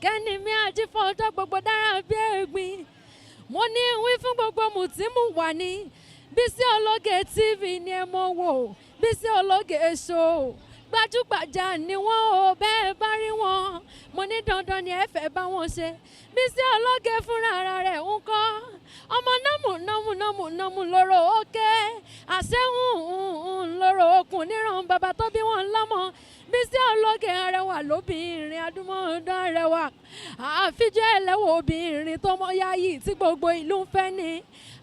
kẹ́ni mi àjífọ́jọ́ gbogbo dára bí ẹ̀gbin. Mo ní wí fún gbogbo mùtímù wà ní. Bísí Ológe TV ni ẹ mọ̀ wò. Bísí Ológe show. Gbajúgbajà ni wọ́n ò bẹ́ẹ̀ bá rí wọn. Mo ní dandan ni ẹ fẹ́ bá wọn ṣe. Bísí Ológe fúnra ara rẹ̀ ń kọ́. Ọmọ nọ́mù lóró òkè. Àṣẹ́hùn lóró okùn níran bàbá tó bí wọn lọ́mọ. Bísí Ológe arẹwà lóbìnrin adúmọ̀ọ́dán arẹwà. Àfijọ́ ẹlẹ́wọ̀ obìnrin tó mọ́ yáyì tí gbogbo ìlú ń fẹ́ ni.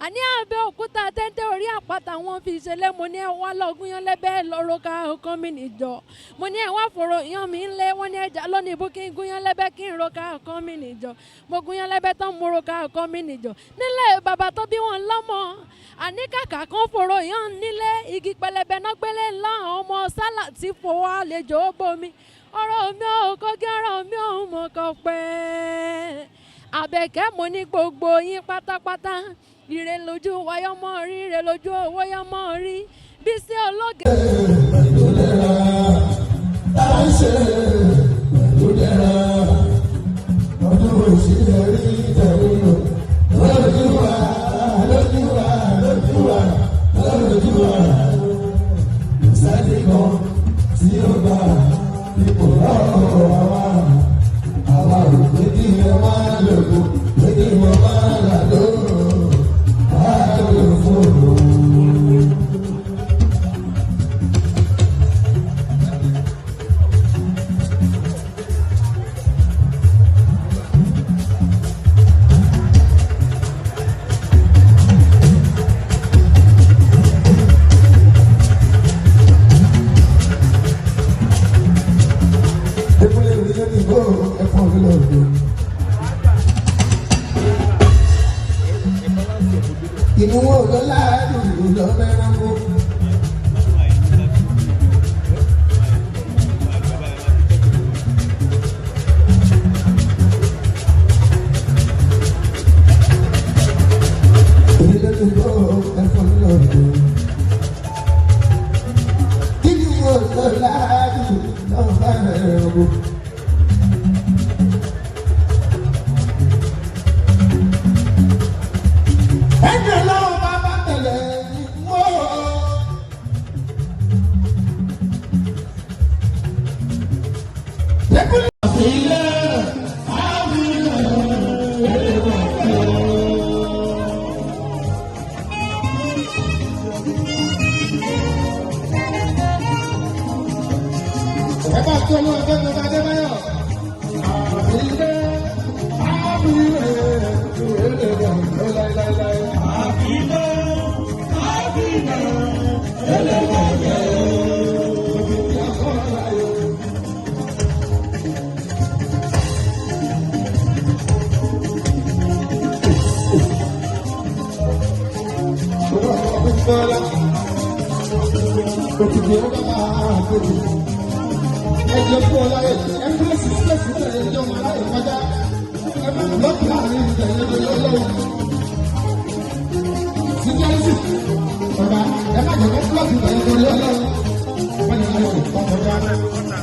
Àní Abẹ́òkúta téńté orí àpáta wọn fi ṣẹlẹ̀. Mo ní ẹ wá lọ́gùn yan lẹ́bẹ̀ẹ́ lọ́rọ́ ká ọkàn mi nìjọ. Mo ní ẹ wá fòrò yan mi ń lé. Wọ́n ní ẹja lónìí bú kí n gún yan lẹ́bẹ̀ẹ́ kí n ro ká ọkàn mi nìjọ. Mo gún yan lẹ́bẹ̀ẹ́ tán mo ro ká ọkàn mi nìjọ. Nílé bàbá tó bí wọn lọ́mọ. Àní kàkà kan fòrò yan nílé. Igi pẹlẹbẹ náà gbélé ńlá ọmọ sálà tí fowó àlejò bomi. Ọ̀rọ̀ mi ò kọ́gí ọ̀rọ̀ mi ò mọ̀ kọ́ pẹ́. Àbẹ̀kẹ́ mo ní gbogbo yín pátápátá. Ire lójú wáyọ́ mọ́ rí, ire lójú owó yọ́ mọ́ rí. Bísí Ológe. Baba, ẹ má jẹ́ kó fúlọ́ọ̀tì bẹ̀rẹ̀ lórí ọlọ́run. Wọ́n ní láti kọ́ ọ̀gá.